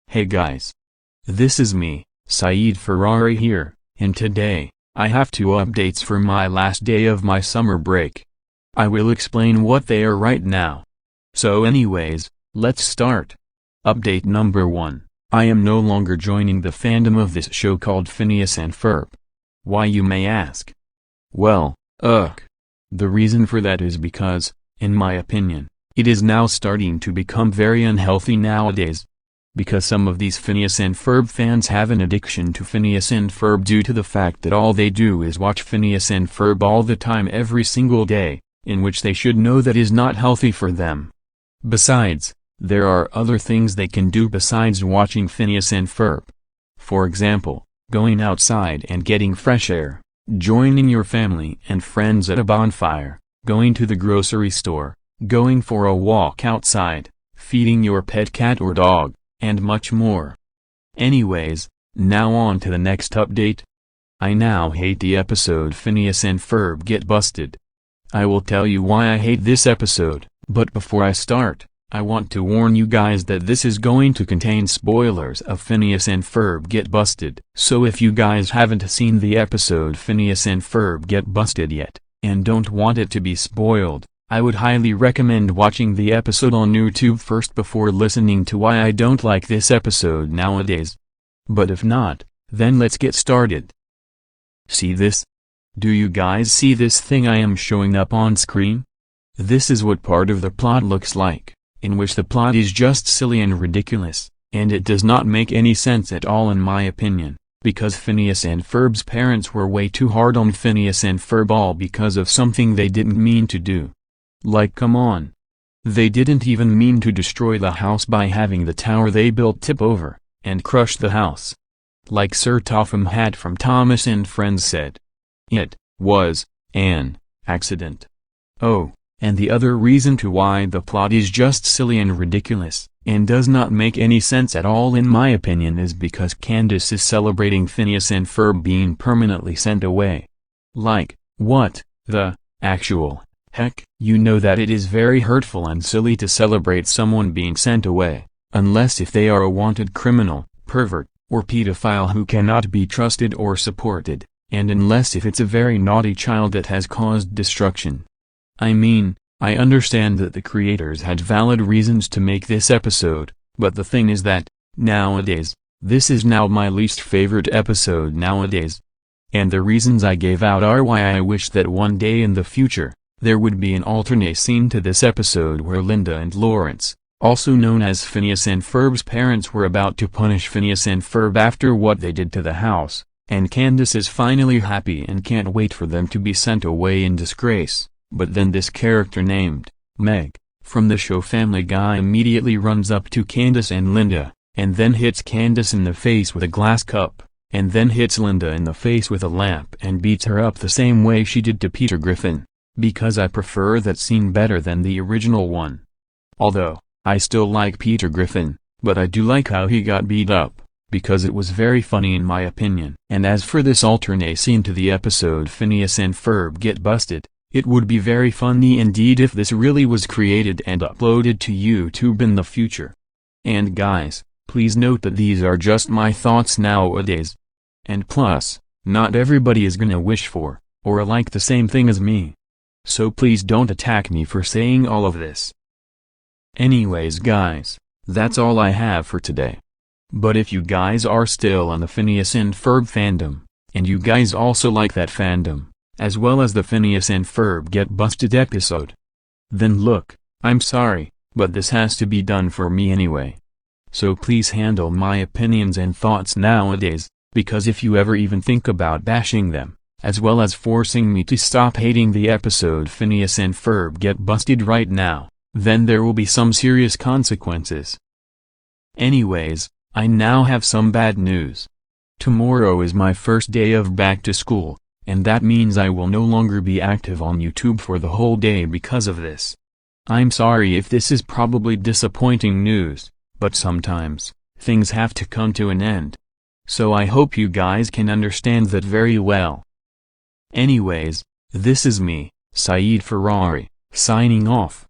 Hey guys. This is me, Saeed Ferrari here, and today, I have 2 updates for my last day of my summer break. I will explain what they are right now. So anyways, let's start. Update number 1, I am no longer joining the fandom of this show called Phineas and Ferb. Why, you may ask? Well, the reason for that is because, in my opinion, it is now starting to become very unhealthy nowadays. Because some of these Phineas and Ferb fans have an addiction to Phineas and Ferb due to the fact that all they do is watch Phineas and Ferb all the time every single day, in which they should know that is not healthy for them. Besides, there are other things they can do besides watching Phineas and Ferb. For example, going outside and getting fresh air, joining your family and friends at a bonfire, going to the grocery store, going for a walk outside, feeding your pet cat or dog, and much more. Anyways, now on to the next update. I now hate the episode Phineas and Ferb Get Busted. I will tell you why I hate this episode, but before I start, I want to warn you guys that this is going to contain spoilers of Phineas and Ferb Get Busted. So if you guys haven't seen the episode Phineas and Ferb Get Busted yet, and don't want it to be spoiled, I would highly recommend watching the episode on YouTube first before listening to why I don't like this episode nowadays. But if not, then let's get started. See this? Do you guys see this thing I am showing up on screen? This is what part of the plot looks like, in which the plot is just silly and ridiculous, and it does not make any sense at all in my opinion, because Phineas and Ferb's parents were way too hard on Phineas and Ferb all because of something they didn't mean to do. Like, come on. They didn't even mean to destroy the house by having the tower they built tip over, and crush the house. Like Sir Topham Hatt from Thomas and Friends said. It was an accident. Oh, and the other reason to why the plot is just silly and ridiculous, and does not make any sense at all in my opinion, is because Candace is celebrating Phineas and Ferb being permanently sent away. Like, what the actual heck? You know that it is very hurtful and silly to celebrate someone being sent away, unless if they are a wanted criminal, pervert, or pedophile who cannot be trusted or supported, and unless if it's a very naughty child that has caused destruction. I mean, I understand that the creators had valid reasons to make this episode, but the thing is that, nowadays, this is now my least favorite episode nowadays. And the reasons I gave out are why I wish that one day in the future, there would be an alternate scene to this episode where Linda and Lawrence, also known as Phineas and Ferb's parents, were about to punish Phineas and Ferb after what they did to the house, and Candace is finally happy and can't wait for them to be sent away in disgrace. But then this character named Meg, from the show Family Guy, immediately runs up to Candace and Linda, and then hits Candace in the face with a glass cup, and then hits Linda in the face with a lamp and beats her up the same way she did to Peter Griffin. Because I prefer that scene better than the original one. Although, I still like Peter Griffin, but I do like how he got beat up, because it was very funny in my opinion. And as for this alternate scene to the episode Phineas and Ferb Get Busted, it would be very funny indeed if this really was created and uploaded to YouTube in the future. And guys, please note that these are just my thoughts nowadays. And plus, not everybody is gonna wish for, or like the same thing as me. So please don't attack me for saying all of this. Anyways guys, that's all I have for today. But if you guys are still on the Phineas and Ferb fandom, and you guys also like that fandom, as well as the Phineas and Ferb Get Busted episode, then look, I'm sorry, but this has to be done for me anyway. So please handle my opinions and thoughts nowadays, because if you ever even think about bashing them, as well as forcing me to stop hating the episode Phineas and Ferb Get Busted right now, then there will be some serious consequences. Anyways, I now have some bad news. Tomorrow is my first day of back to school, and that means I will no longer be active on YouTube for the whole day because of this. I'm sorry if this is probably disappointing news, but sometimes, things have to come to an end. So I hope you guys can understand that very well. Anyways, this is me, Saeed Ferrari, signing off.